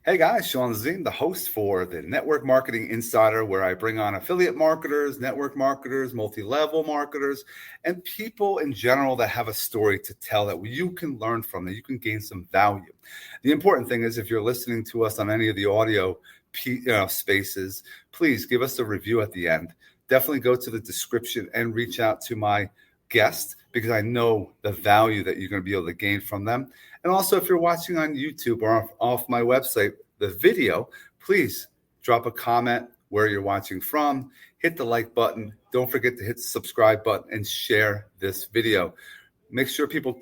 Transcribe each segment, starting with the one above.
Hey guys, Sean Zine, the host for the Network Marketing Insider, where I bring on affiliate marketers, network marketers, multi-level marketers, and people in general that have a story to tell that you can learn from, that you can gain some value. The important thing is if you're listening to us on any of the audio spaces, please give us a review at the end. Definitely go to the description and reach out to my guest because I know the value that you're going to be able to gain from them. And also, if you're watching on YouTube or off my website, the video, please drop a comment where you're watching from, hit the like button. Don't forget to hit the subscribe button and share this video. Make sure people,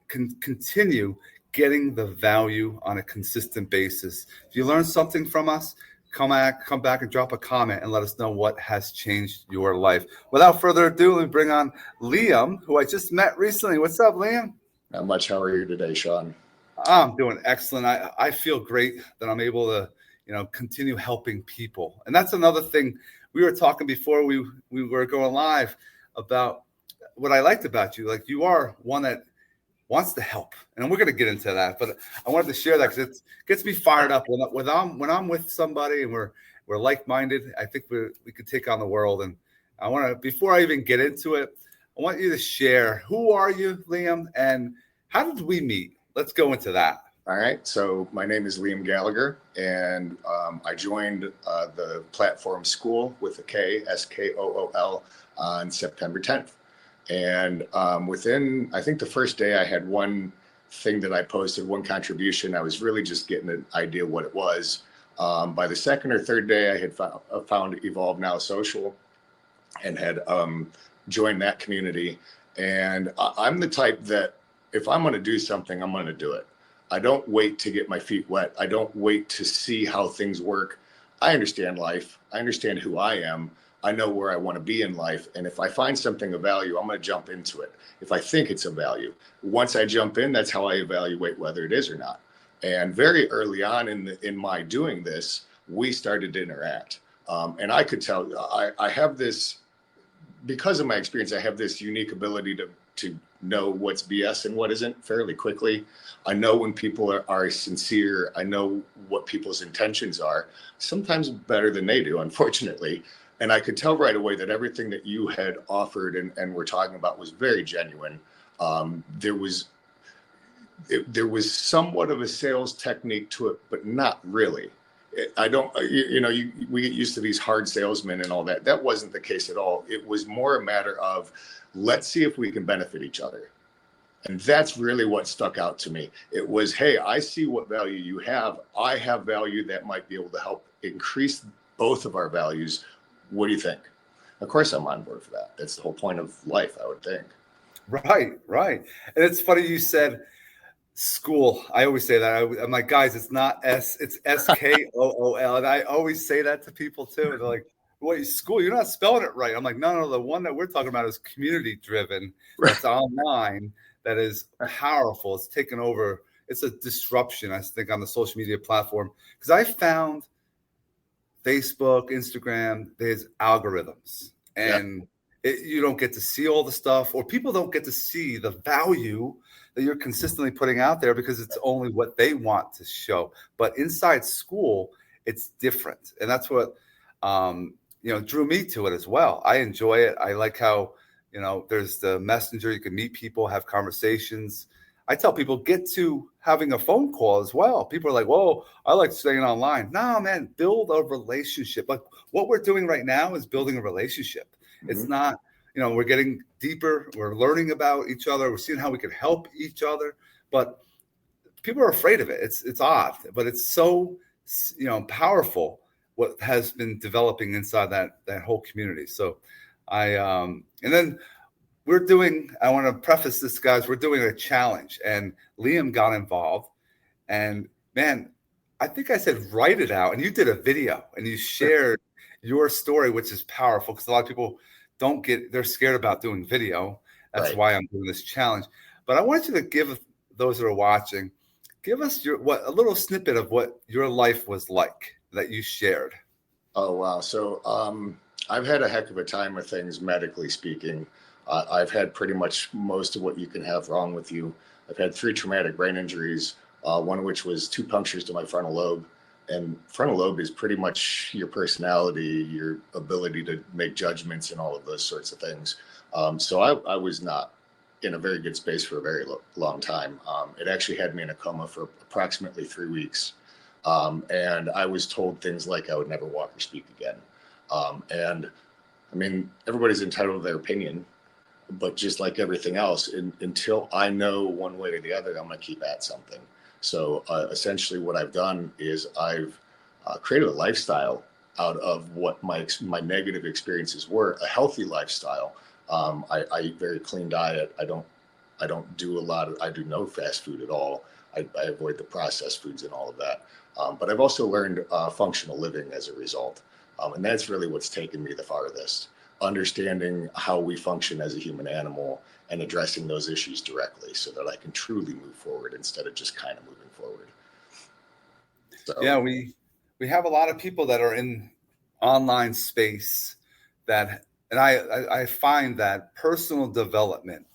can continue getting the value on a consistent basis. If you learn something from us, come back and drop a comment and let us know what has changed your life. Without further ado, let me bring on Liam, who I just met recently. What's up, Liam? Not much. How are you today, Sean? I'm doing excellent. I feel great that I'm able to, continue helping people. And that's another thing. We were talking before we were going live about what I liked about you. Like, you are one that wants to help, and we're going to get into that. But I wanted to share that because it gets me fired up when I'm with somebody and we're like-minded. I think we could take on the world. And I want to, before I even get into it, I want you to share, who are you, Liam, and how did we meet? Let's go into that. All right. So my name is Liam Gallagher, and I joined the platform Skool with a K, Skool, on September 10th. And within, I think the first day, I had one thing that I posted, one contribution. I was really just getting an idea what it was. By the second or third day, I had found Evolve Now Social and had joined that community. And I'm the type that if I'm going to do something, I'm going to do it. I don't wait to get my feet wet. I don't wait to see how things work. I understand life. I understand who I am. I know where I want to be in life. And if I find something of value, I'm going to jump into it. If I think it's of value, once I jump in, that's how I evaluate whether it is or not. And very early on in my doing this, we started to interact. And I could tell I have this, because of my experience, I have this unique ability to know what's BS and what isn't fairly quickly. I know when people are sincere. I know what people's intentions are, sometimes better than they do, unfortunately. And I could tell right away that everything that you had offered and were talking about was very genuine. There was somewhat of a sales technique to it, but not really. We get used to these hard salesmen and all that. That wasn't the case at all. It was more a matter of, let's see if we can benefit each other. And that's really what stuck out to me. It was, hey, I see what value you have. I have value that might be able to help increase both of our values. What do you think? Of course, I'm on board for that. That's the whole point of life, I would think. Right. And it's funny you said Skool. I always say that. I'm like, guys, it's not S, it's Skool. And I always say that to people too. And they're like, wait, Skool, you're not spelling it right. I'm like, no, the one that we're talking about is community driven. Right. That's online. That is powerful. It's taken over. It's a disruption, I think, on the social media platform. Because I found Facebook, Instagram, there's algorithms. And you don't get to see all the stuff, or people don't get to see the value that you're consistently putting out there because it's only what they want to show. But inside Skool, it's different. And that's what drew me to it as well. I enjoy it. I like how there's the messenger. You can meet people, have conversations. I tell people, get to having a phone call as well. People are like, whoa, I like staying online. No, man, build a relationship. Like what we're doing right now is building a relationship. Mm-hmm. It's not, we're getting deeper. We're learning about each other. We're seeing how we can help each other. But people are afraid of it. It's odd, but it's so, powerful what has been developing inside that whole community. So and then I want to preface this, guys, we're doing a challenge, and Liam got involved, and man, I think I said, write it out. And you did a video and you shared your story, which is powerful because a lot of people they're scared about doing video. That's right. Why I'm doing this challenge. But I want you to give those that are watching, give us a little snippet of what your life was like that you shared. Oh, wow. So I've had a heck of a time with things, medically speaking. I've had pretty much most of what you can have wrong with you. I've had 3 traumatic brain injuries, one of which was 2 punctures to my frontal lobe. And frontal lobe is pretty much your personality, your ability to make judgments and all of those sorts of things. So I was not in a very good space for a very long time. It actually had me in a coma for approximately 3 weeks. And I was told things like I would never walk or speak again. And I mean, everybody's entitled to their opinion, but just like everything else, until I know one way or the other, I'm going to keep at something. So essentially what I've done is I've created a lifestyle out of what my negative experiences were, a healthy lifestyle. I eat very clean diet. I don't do I do no fast food at all. I avoid the processed foods and all of that. But I've also learned functional living as a result. And that's really what's taken me the farthest, understanding how we function as a human animal and addressing those issues directly so that I can truly move forward instead of just kind of moving forward. So, yeah, we have a lot of people that are in online space and I find that personal development,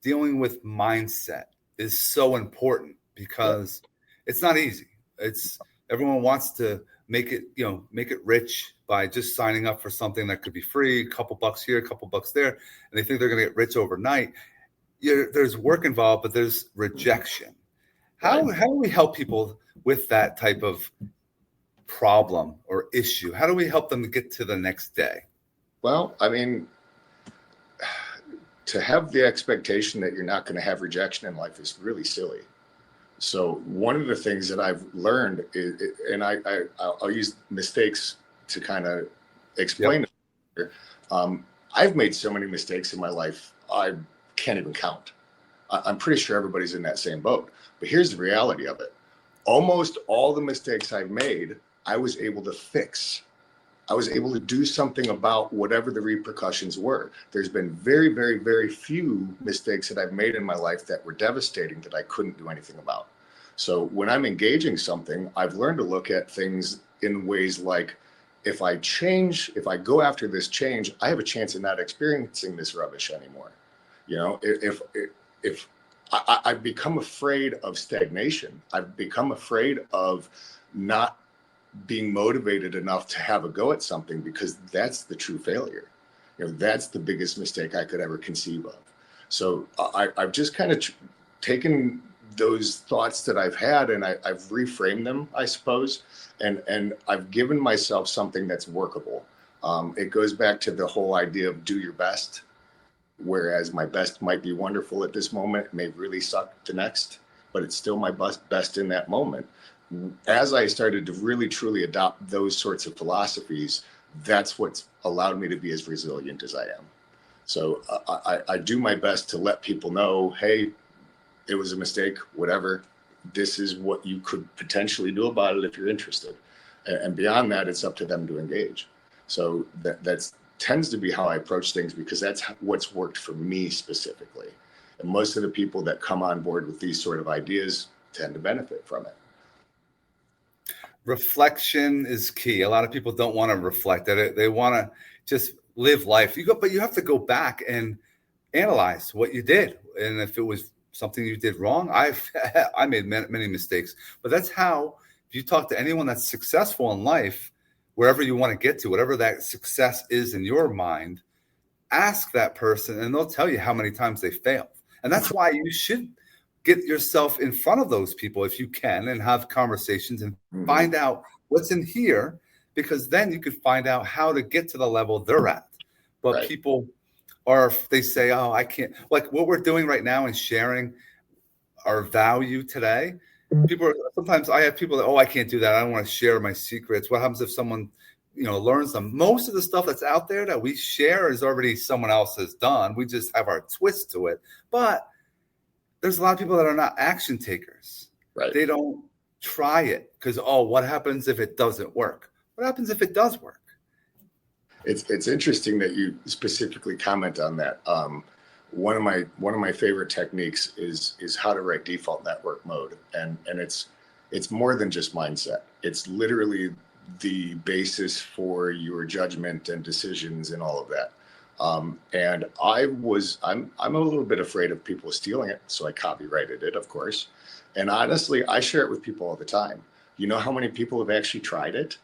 dealing with mindset is so important because it's not easy. Everyone wants to make it rich by just signing up for something that could be free, a couple bucks here, a couple bucks there, and they think they're going to get rich overnight. There's work involved, but there's rejection. How do we help people with that type of problem or issue? How do we help them get to the next day? Well, I mean, to have the expectation that you're not going to have rejection in life is really silly. So one of the things that I've learned is, and I'll use mistakes to kind of explain it. I've made so many mistakes in my life, I can't even count. I'm pretty sure everybody's in that same boat. But here's the reality of it. Almost all the mistakes I've made, I was able to fix. I was able to do something about whatever the repercussions were. There's been very, very, very few mistakes that I've made in my life that were devastating that I couldn't do anything about. So when I'm engaging something, I've learned to look at things in ways like, if I go after this change, I have a chance of not experiencing this rubbish anymore. You know, if I've become afraid of stagnation, I've become afraid of not being motivated enough to have a go at something, because that's the true failure. You know, that's the biggest mistake I could ever conceive of. So I've just kind of taken those thoughts that I've had and I've reframed them, I suppose, and I've given myself something that's workable. It goes back to the whole idea of do your best, whereas my best might be wonderful at this moment, it may really suck the next, but it's still my best in that moment. As I started to really truly adopt those sorts of philosophies, that's what's allowed me to be as resilient as I am. So I do my best to let people know, hey, it was a mistake, whatever. This is what you could potentially do about it if you're interested. And beyond that, it's up to them to engage. So that tends to be how I approach things, because that's what's worked for me specifically. And most of the people that come on board with these sort of ideas tend to benefit from it. Reflection is key. A lot of people don't want to reflect. They want to just live life. But you have to go back and analyze what you did, and if it was something you did wrong. I made many mistakes, but that's how. If you talk to anyone that's successful in life, wherever you want to get to, whatever that success is in your mind, ask that person, and they'll tell you how many times they failed. And that's why you should get yourself in front of those people if you can, and have conversations and find out what's in here, because then you could find out how to get to the level they're at. But people they say, oh, I can't, like what we're doing right now and sharing our value today. Sometimes I have people that, oh, I can't do that. I don't want to share my secrets. What happens if someone, learns them? Most of the stuff that's out there that we share is already someone else has done. We just have our twist to it. But there's a lot of people that are not action takers. Right. They don't try it because, what happens if it doesn't work? What happens if it does work? It's interesting that you specifically comment on that. One of my favorite techniques is how to write default network mode, and it's more than just mindset. It's literally the basis for your judgment and decisions and all of that. And I'm a little bit afraid of people stealing it, so I copyrighted it, of course. And honestly, I share it with people all the time. You know how many people have actually tried it?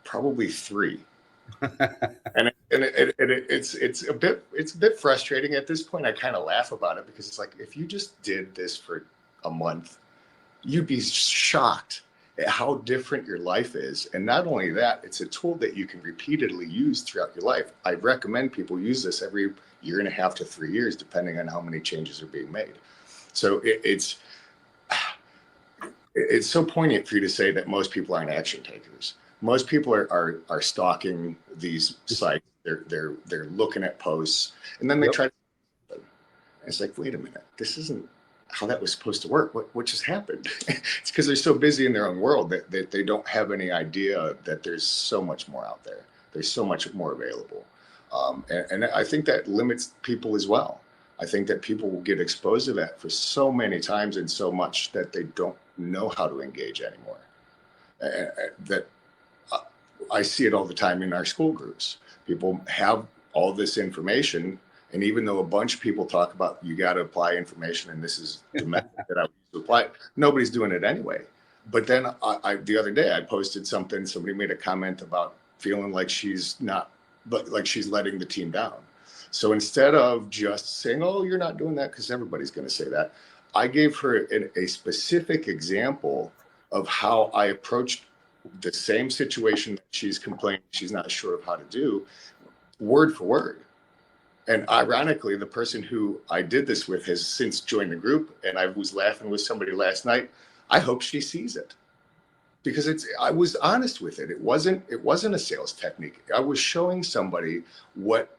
Probably 3. It's a bit frustrating at this point. I kind of laugh about it because it's like, if you just did this for a month, you'd be shocked at how different your life is. And not only that, it's a tool that you can repeatedly use throughout your life. I recommend people use this every 1.5 to 3 years, depending on how many changes are being made. So it's so poignant for you to say that most people aren't action takers. Most people are stalking these sites. They're looking at posts, and then they try. And it's like, wait a minute, this isn't how that was supposed to work. What just happened? It's because they're so busy in their own world that they don't have any idea that there's so much more out there. There's so much more available, and I think that limits people as well. I think that people will get exposed to that for so many times and so much that they don't know how to engage anymore. That I see it all the time in our school groups. People have all this information, and even though a bunch of people talk about you got to apply information and this is the method that I used to apply, nobody's doing it anyway. But then the other day I posted something. Somebody made a comment about feeling like she's letting the team down. So instead of just saying, "Oh, you're not doing that," because everybody's going to say that, I gave her a specific example of how I approached the same situation that she's complaining she's not sure of how to do, word for word. And ironically, the person who I did this with has since joined the group, and I was laughing with somebody last night. I hope she sees it, because I was honest with it. It wasn't a sales technique. I was showing somebody what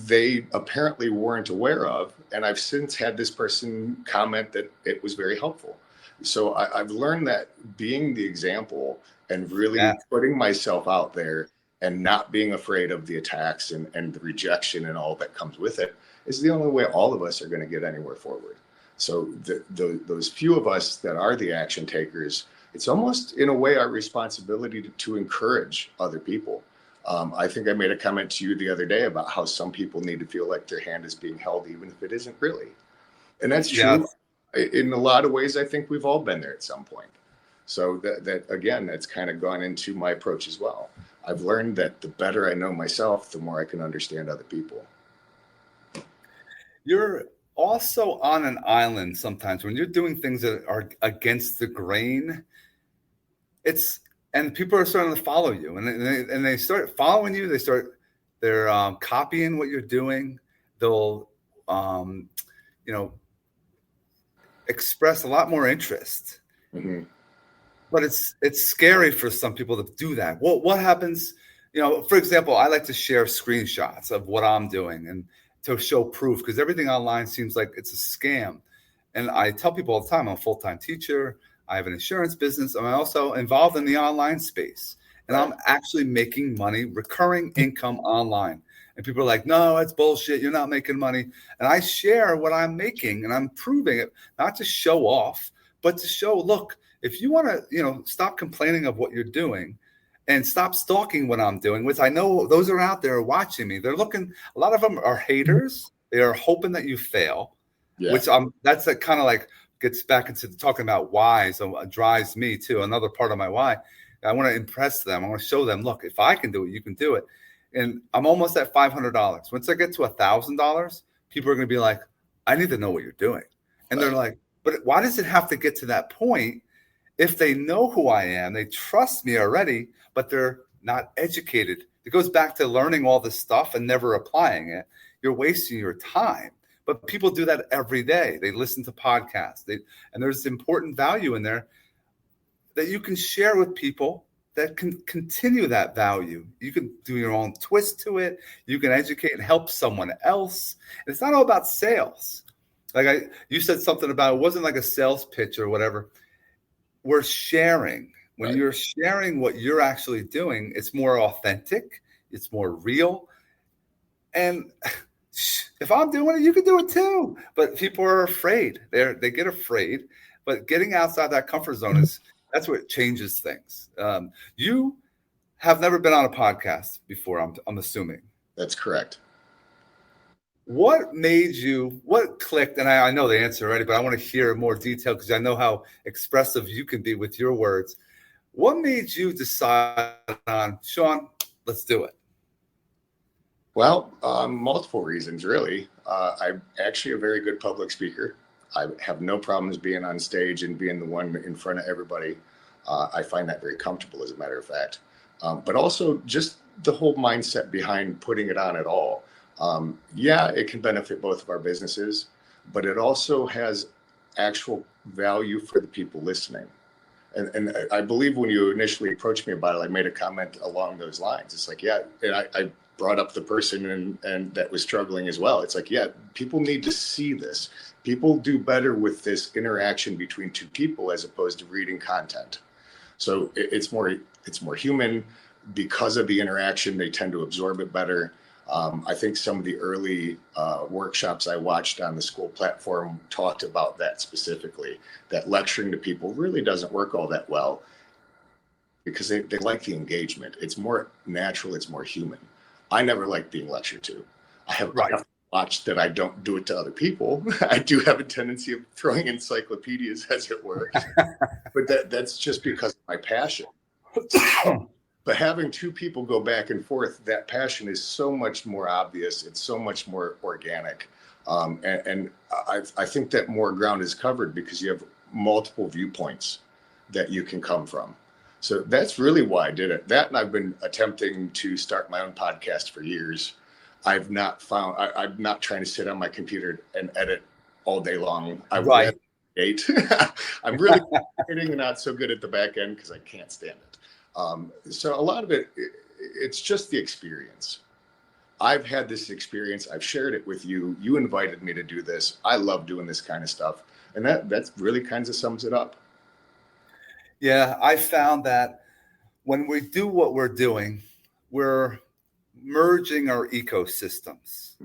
they apparently weren't aware of, and I've since had this person comment that it was very helpful. So I've learned that being the example and really putting myself out there and not being afraid of the attacks and the rejection and all that comes with it is the only way all of us are going to get anywhere forward. So those few of us that are the action takers, it's almost in a way our responsibility to encourage other people. I think I made a comment to you the other day about how some people need to feel like their hand is being held, even if it isn't really. And that's true. In a lot of ways, I think we've all been there at some point. So that again, that's kind of gone into my approach as well. I've learned that the better I know myself, the more I can understand other people. You're also on an island sometimes when you're doing things that are against the grain. And people are starting to follow you, and they start following you. They're copying what you're doing. They'll express a lot more interest. Mm-hmm. But it's scary for some people to do that. Well, what happens? For example, I like to share screenshots of what I'm doing and to show proof, because everything online seems like it's a scam. And I tell people all the time, I'm a full-time teacher. I have an insurance business. I'm also involved in the online space, and I'm actually making money, recurring income online. And people are like, "No, that's bullshit. You're not making money." And I share what I'm making, and I'm proving it, not to show off, but to show, look, if you want to, stop complaining of what you're doing and stop stalking what I'm doing, which I know those are out there watching me. They're looking, a lot of them are haters. They are hoping that you fail, which that's kind of like gets back into talking about why. So it drives me too. Another part of my why. I want to impress them. I want to show them, look, if I can do it, you can do it. And I'm almost at $500. Once I get to $1,000, people are going to be like, I need to know what you're doing. And they're like, but why does it have to get to that point? If they know who I am, they trust me already, but they're not educated. It goes back to learning all this stuff and never applying it. You're wasting your time. But people do that every day. They listen to podcasts. And there's important value in there that you can share with people that can continue that value. You can do your own twist to it. You can educate and help someone else. And it's not all about sales. Like you said something about, it wasn't like a sales pitch or whatever. We're sharing. When you're sharing what you're actually doing, it's more authentic. It's more real. And if I'm doing it, you can do it too. But people are afraid. They get afraid. But getting outside that comfort zone that's what changes things. You have never been on a podcast before, I'm assuming. That's correct. what clicked? And I know the answer already, but I want to hear more detail because I know how expressive you can be with your words. What made you decide on, Sean, let's do it? Well, multiple reasons, really. I'm actually a very good public speaker. I have no problems being on stage and being the one in front of everybody. I find that very comfortable, as a matter of fact. But also just the whole mindset behind putting it on at all. Yeah, it can benefit both of our businesses, but it also has actual value for the people listening. And I believe when you initially approached me about it, I made a comment along those lines. It's like, yeah, and I brought up the person and that was struggling as well. It's like, yeah, people need to see this. People do better with this interaction between two people as opposed to reading content. So it's more human because of the interaction. They tend to absorb it better. I think some of the early workshops I watched on the school platform talked about that specifically, that lecturing to people really doesn't work all that well because they like the engagement. It's more natural. It's more human. I never like being lectured to. I have to watch that I don't do it to other people. I do have a tendency of throwing encyclopedias, as it were, but that's just because of my passion. But having two people go back and forth, that passion is so much more obvious. It's so much more organic. And I think that more ground is covered because you have multiple viewpoints that you can come from. So that's really why I did it. That, and I've been attempting to start my own podcast for years. I'm not trying to sit on my computer and edit all day long. I'm really not so good at the back end because I can't stand it. So a lot of it's just the experience. I've had this experience. I've shared it with you. You invited me to do this. I love doing this kind of stuff. And that really kind of sums it up. Yeah, I found that when we do what we're doing, we're merging our ecosystems.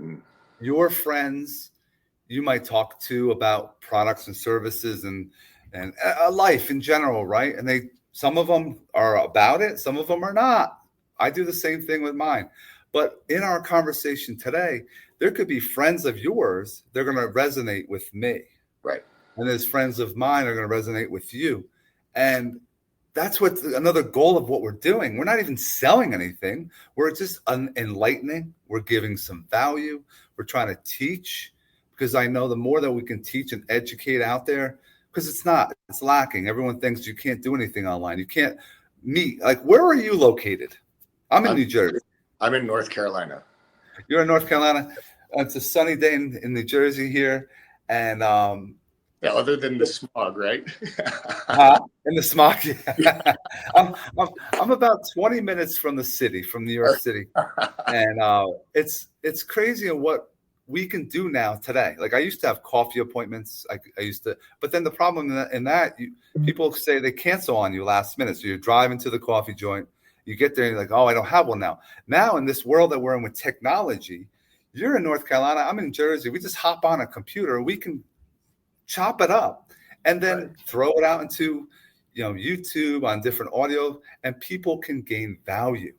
Your friends, you might talk to about products and services and life in general, right? And some of them are about it, some of them are not. I do the same thing with mine. But in our conversation today, there could be friends of yours, they're going to resonate with me. Right. And there's friends of mine are going to resonate with you. And that's what another goal of what we're doing. We're not even selling anything. We're just enlightening. We're giving some value. We're trying to teach, because I know the more that we can teach and educate out there, because it's lacking. Everyone thinks you can't do anything online. You can't meet. Like, where are you located? I'm in New Jersey. I'm in North Carolina. You're in North Carolina. It's a sunny day in New Jersey here. And yeah, other than the smog, right? In the smog. Yeah. I'm about 20 minutes from the city, from New York City. And it's crazy what we can do now today. Like, I used to have coffee appointments. I used to, but then the problem in that people say they cancel on you last minute. So you're driving to the coffee joint, you get there and you're like, oh, I don't have one now. Now in this world that we're in with technology, you're in North Carolina, I'm in Jersey. We just hop on a computer and we can chop it up and then throw it out into, YouTube on different audio, and people can gain value.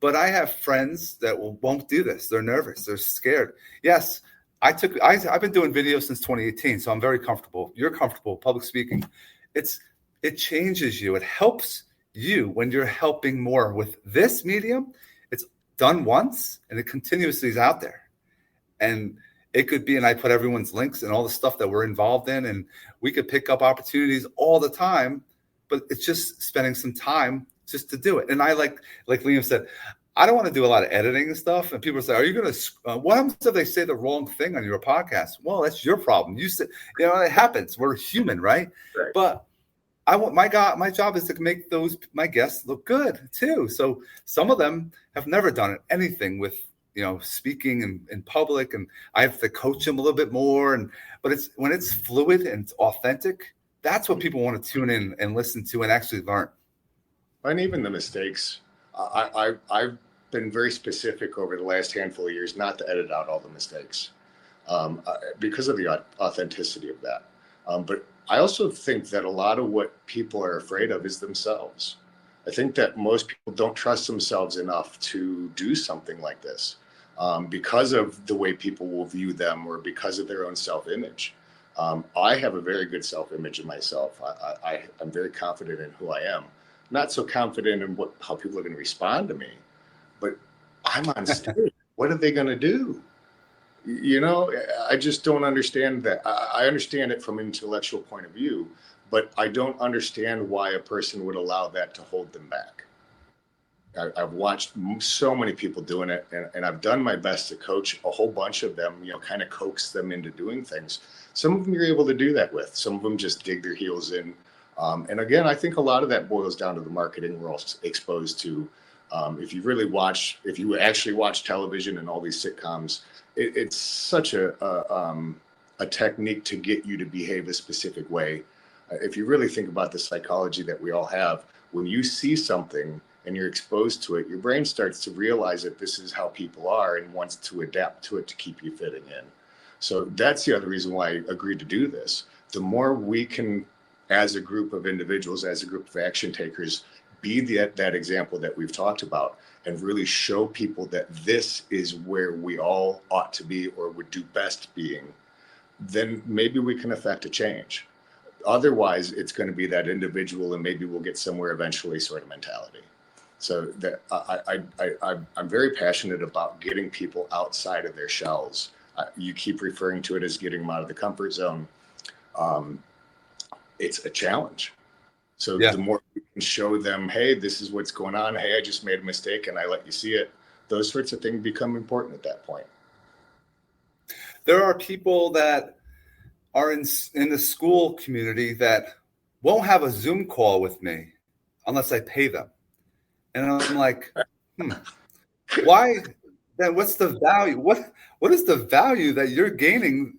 But I have friends that won't do this. They're nervous. They're scared. Yes, I've been doing videos since 2018, so I'm very comfortable. You're comfortable public speaking. It changes you. It helps you when you're helping more with this medium. It's done once and it continuously is out there. And it could be, and I put everyone's links and all the stuff that we're involved in, and we could pick up opportunities all the time, but it's just spending some time just to do it. And I like Liam said, I don't want to do a lot of editing and stuff. And people say, are you going to, what happens if they say the wrong thing on your podcast? Well, that's your problem. You said, it happens. We're human, right? But I want my job is to make my guests look good too. So some of them have never done anything with, speaking in public, and I have to coach them a little bit more. But when it's fluid and it's authentic, that's what people want to tune in and listen to and actually learn. And even the mistakes. I've been very specific over the last handful of years not to edit out all the mistakes because of the authenticity of that. But I also think that a lot of what people are afraid of is themselves. I think that most people don't trust themselves enough to do something like this. because of the way people will view them or because of their own self-image. I have a very good self-image of myself. I'm very confident in who I am. Not so confident in how people are going to respond to me, but I'm on stage. What are they going to do? You know, I just don't understand that. I understand it from an intellectual point of view, but I don't understand why a person would allow that to hold them back. I've watched so many people doing it, and I've done my best to coach a whole bunch of them, you know, kind of coax them into doing things. Some of them you're able to do that with. Some of them just dig their heels in. And again, I think a lot of that boils down to the marketing we're all exposed to. If you actually watch television and all these sitcoms, it's such a technique to get you to behave a specific way. If you really think about the psychology that we all have, when you see something and you're exposed to it, your brain starts to realize that this is how people are and wants to adapt to it to keep you fitting in. So that's the other reason why I agreed to do this. The more we can, as a group of individuals, as a group of action takers, be that example that we've talked about and really show people that this is where we all ought to be or would do best being, then maybe we can affect a change. Otherwise, it's going to be that individual and maybe we'll get somewhere eventually sort of mentality. So that I'm very passionate about getting people outside of their shells. You keep referring to it as getting them out of the comfort zone. It's a challenge. So the more we can show them, hey, this is what's going on. Hey, I just made a mistake and I let you see it. Those sorts of things become important at that point. There are people that are in the school community that won't have a Zoom call with me unless I pay them. And I'm like, why? Then what's the value? What is the value that you're gaining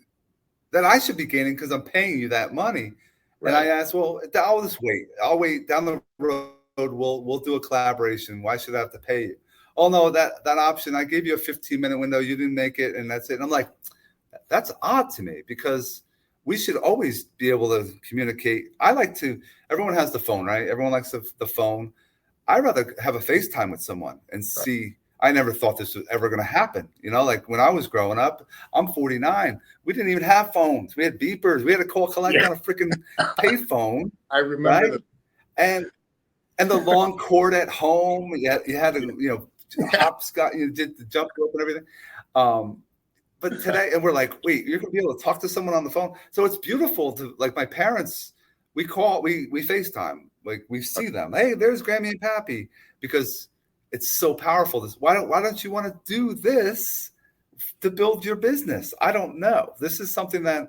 that I should be gaining because I'm paying you that money? Right. And I asked, well, I'll just wait. I'll wait down the road. We'll do a collaboration. Why should I have to pay you? Oh no, that option. I gave you a 15-minute window. You didn't make it, and that's it. And I'm like, that's odd to me because we should always be able to communicate. Everyone has the phone, right? Everyone likes the phone. I'd rather have a FaceTime with someone and see. I never thought this was ever going to happen. You know, like when I was growing up, I'm 49. We didn't even have phones. We had beepers. We had to call collect on a freaking payphone. I remember that. And the long cord at home. You had to, hopscotch. You did the jump rope and everything. But today, and we're like, wait, you're going to be able to talk to someone on the phone. So it's beautiful to, like, my parents, we FaceTime. Like, we see them. Hey, there's Grammy and Pappy, because it's so powerful. Why don't you want to do this to build your business? I don't know. This is something that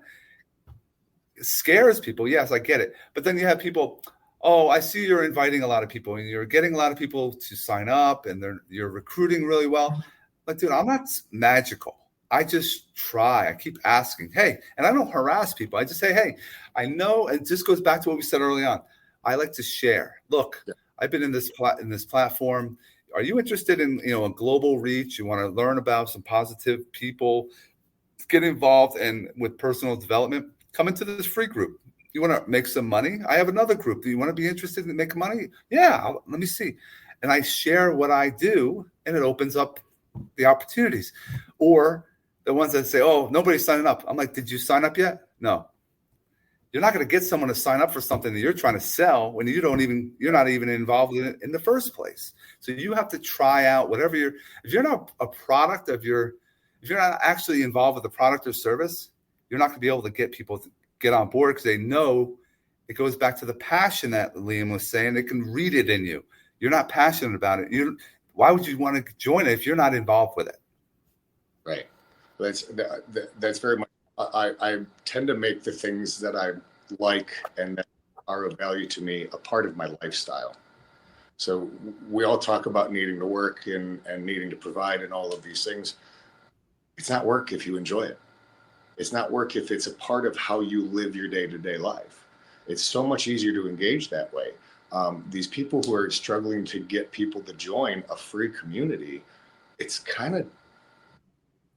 scares people. Yes, I get it. But then you have people, oh, I see you're inviting a lot of people and you're getting a lot of people to sign up and you're recruiting really well. Like, dude, I'm not magical. I just try. I keep asking, hey, and I don't harass people. I just say, hey, I know, and it just goes back to what we said early on. I like to share. Look, I've been in this platform. Are you interested in a global reach? You want to learn about some positive people, get involved with personal development? Come into this free group. You want to make some money? I have another group. Do you want to be interested in making money? Yeah, let me see. And I share what I do, and it opens up the opportunities. Or the ones that say, oh, nobody's signing up. I'm like, did you sign up yet? No. You're not going to get someone to sign up for something that you're trying to sell when you're not even involved in it in the first place. So you have to try out whatever if you're not a product if you're not actually involved with the product or service, you're not going to be able to get people to get on board, because they know it goes back to the passion that Liam was saying. They can read it in you. You're not passionate about it. Why would you want to join it if you're not involved with it? Right. That's very much. I tend to make the things that I like and that are of value to me a part of my lifestyle. So we all talk about needing to work and needing to provide and all of these things. It's not work if you enjoy it. It's not work if it's a part of how you live your day-to-day life. It's so much easier to engage that way. These people who are struggling to get people to join a free community, it's kind of,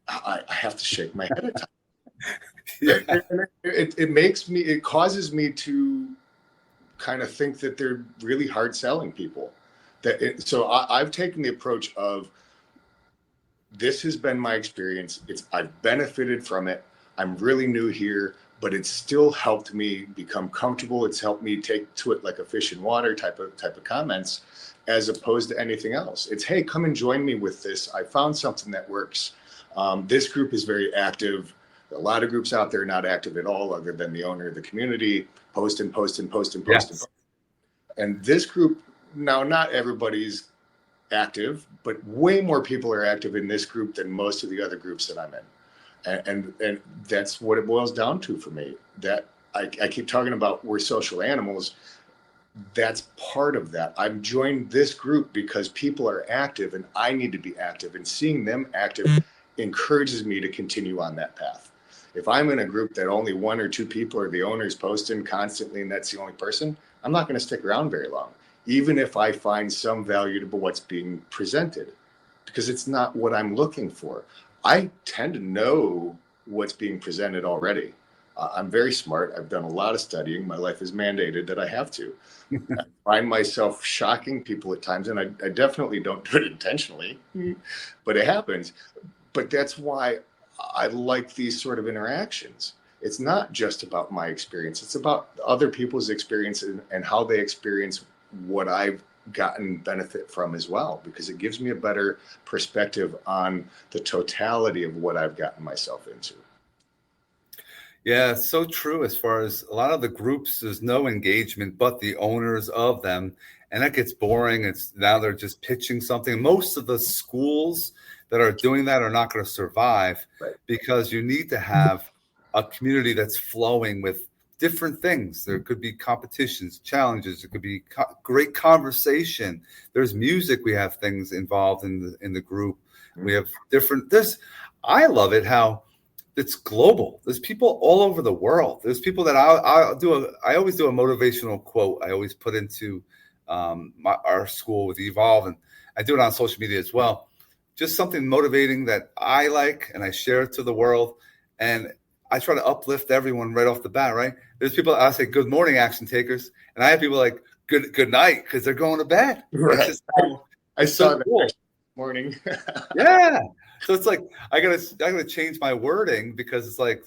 I have to shake my head at times. It causes me to kind of think that they're really hard selling people. So I've taken the approach of, this has been my experience. I've benefited from it. I'm really new here, but it's still helped me become comfortable. It's helped me take to it like a fish in water type of comments, as opposed to anything else. It's, hey, come and join me with this. I found something that works. This group is very active. A lot of groups out there are not active at all, other than the owner of the community, post and post and post and post. Yes. And this group, now not everybody's active, but way more people are active in this group than most of the other groups that I'm in. And that's what it boils down to for me. That I keep talking about, we're social animals. That's part of that. I've joined this group because people are active and I need to be active, and seeing them active encourages me to continue on that path. If I'm in a group that only one or two people are the owners posting constantly and that's the only person, I'm not going to stick around very long, even if I find some value to what's being presented, because it's not what I'm looking for. I tend to know what's being presented already. I'm very smart. I've done a lot of studying. My life is mandated that I have to. I find myself shocking people at times, and I definitely don't do it intentionally, but it happens. But that's why I like these sort of interactions. It's not just about my experience. It's about other people's experience and how they experience what I've gotten benefit from as well, because it gives me a better perspective on the totality of what I've gotten myself into. Yeah, it's so true. As far as a lot of the groups, there's no engagement but the owners of them. And that gets boring. It's now they're just pitching something. Most of the schools that are doing that are not going to survive, Right. because you need to have a community that's flowing with different things. There could be competitions, challenges. It could be great conversation. There's music. We have things involved in the group. We have different. I love it how it's global. There's people all over the world. There's people that I always do a motivational quote. I always put into our school with Evolve, and I do it on social media as well. Just something motivating that I like, and I share it to the world. And I try to uplift everyone right off the bat, right? There's people, I say, good morning, action takers. And I have people like, good night, because they're going to bed. Right. I saw that cool. Morning. Yeah. So it's like, I gotta change my wording, because it's like,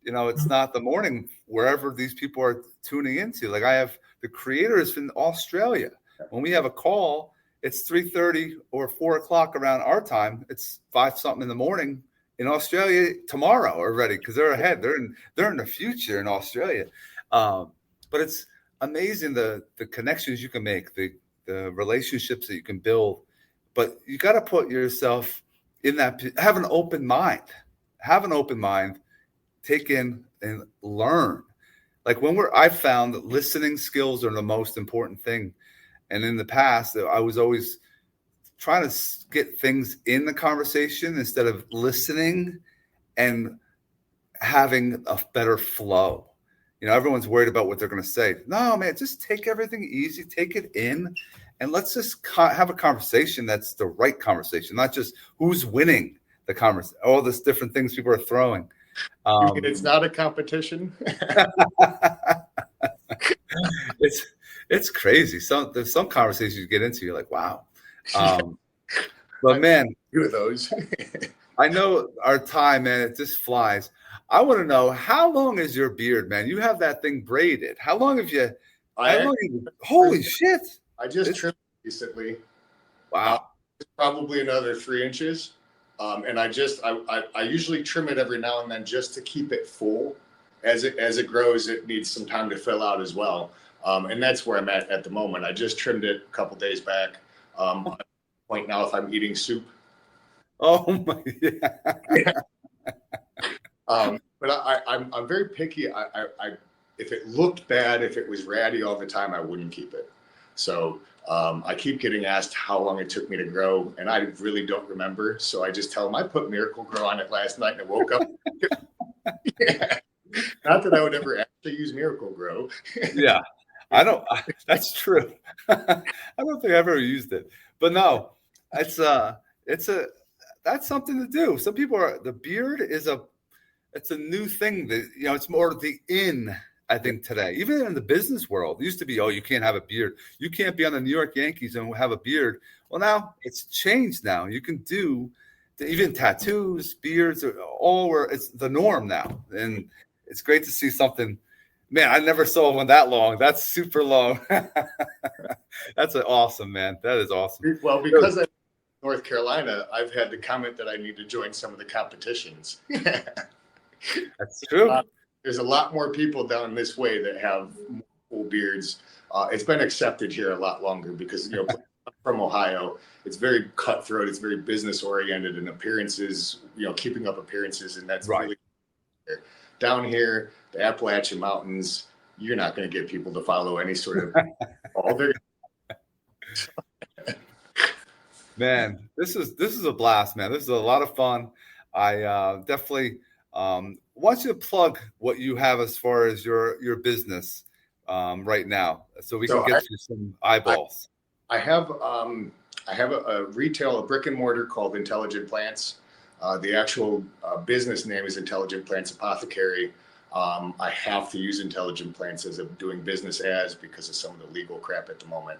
it's not the morning wherever these people are tuning into. Like, I have the creators in Australia. When we have a call, it's 3:30 or 4 o'clock around our time. It's 5 something in the morning in Australia tomorrow already, because they're ahead. They're in the future in Australia. But it's amazing the connections you can make, the relationships that you can build. But you got to put yourself in that. Have an open mind. Take in and learn. Like I've found that listening skills are the most important thing. And in the past, I was always trying to get things in the conversation instead of listening and having a better flow. Everyone's worried about what they're going to say. No, man, just take everything easy, take it in, and let's just have a conversation that's the right conversation, not just who's winning the conversation, all these different things people are throwing. It's not a competition. It's crazy. There's some conversations you get into, you're like, wow. But man, two of those. I know our time, man, it just flies. I want to know, how long is your beard, man? You have that thing braided. How long have you? Holy shit! I just trimmed it recently. Wow. Probably another 3 inches. And I usually trim it every now and then just to keep it full. As it grows, it needs some time to fill out as well. And that's where I'm at the moment. I just trimmed it a couple days back. At the point now, if I'm eating soup. Oh my! Yeah. But I'm very picky. If it looked bad, if it was ratty all the time, I wouldn't keep it. So I keep getting asked how long it took me to grow, and I really don't remember. So I just tell them I put Miracle Grow on it last night and I woke up. Yeah. Not that I would ever actually use Miracle Grow. Yeah, I don't. That's true. I don't think I've ever used it, but no, that's something to do. Some people the beard is it's a new thing that, it's more the in, I think, today, even in the business world. It used to be, you can't have a beard. You can't be on the New York Yankees and have a beard. Well, now it's changed now. You can do even tattoos, beards, all were, it's the norm now. And it's great to see something. Man, I never saw one that long. That's super long. That's awesome, man. That is awesome. Well, because I'm in North Carolina, I've had to comment that I need to join some of the competitions. That's true. There's a lot more people down this way that have full beards. It's been accepted here a lot longer because, you know, from Ohio, it's very cutthroat. It's very business oriented and appearances, you know, keeping up appearances. And that's right. Really down here, the Appalachian Mountains, you're not going to get people to follow any sort of all their. Man, this is a blast, man. This is a lot of fun. I definitely want you to plug what you have as far as your business right now, so we can get you some eyeballs. I have a retail, a brick and mortar called Intelligent Plants. The actual business name is Intelligent Plants Apothecary. I have to use Intelligent Plants as I'm doing business as because of some of the legal crap at the moment.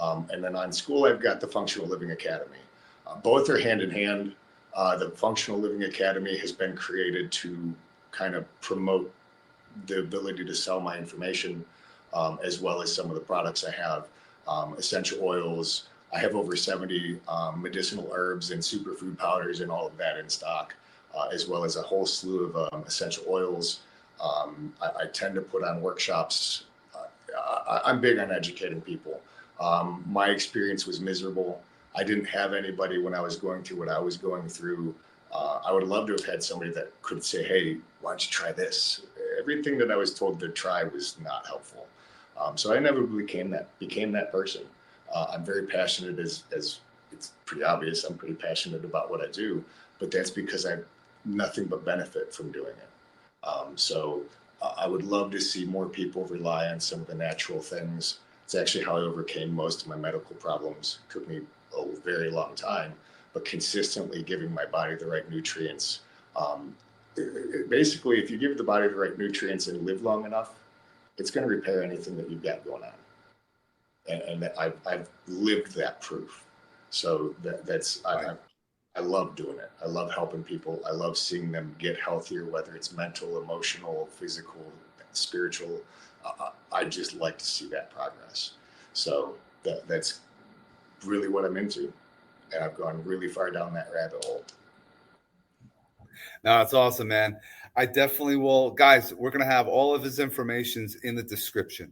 And then on school, I've got the Functional Living Academy. Both are hand in hand. The Functional Living Academy has been created to kind of promote the ability to sell my information, as well as some of the products I have, essential oils. I have over 70 medicinal herbs and superfood powders and all of that in stock, as well as a whole slew of essential oils. I tend to put on workshops. I'm big on educating people. My experience was miserable. I didn't have anybody when I was going through what I was going through. I would love to have had somebody that could say, hey, why don't you try this? Everything that I was told to try was not helpful. So I never became that person. I'm very passionate, as it's pretty obvious. I'm pretty passionate about what I do, but that's because I have nothing but benefit from doing it. So I would love to see more people rely on some of the natural things. It's actually how I overcame most of my medical problems. It took me a very long time, but consistently giving my body the right nutrients. Basically, if you give the body the right nutrients and live long enough, it's going to repair anything that you've got going on. And I've lived that proof. So I love doing it. I love helping people. I love seeing them get healthier, whether it's mental, emotional, physical, spiritual. I just like to see that progress. So that's really what I'm into. And I've gone really far down that rabbit hole. No, it's awesome, man. I definitely will. Guys, we're going to have all of his information in the description.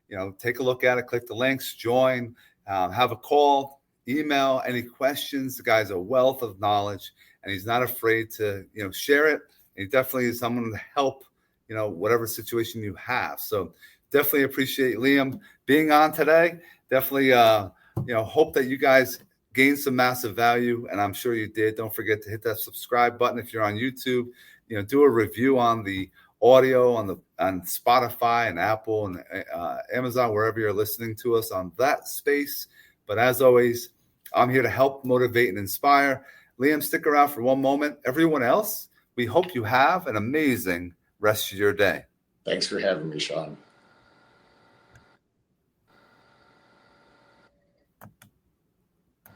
You know, take a look at it, click the links, join, have a call, email, any questions. The guy's a wealth of knowledge, and he's not afraid to, you know, share it. And he definitely is someone to help, you know, whatever situation you have. So definitely appreciate Liam being on today. Definitely, you know, hope that you guys gained some massive value, and I'm sure you did. Don't forget to hit that subscribe button if you're on YouTube. You know, do a review on the audio on Spotify and Apple and Amazon, wherever you're listening to us on that space. But as always, I'm here to help, motivate, and inspire. Liam, stick around for one moment. Everyone else, we hope you have an amazing rest of your day. Thanks for having me, Sean.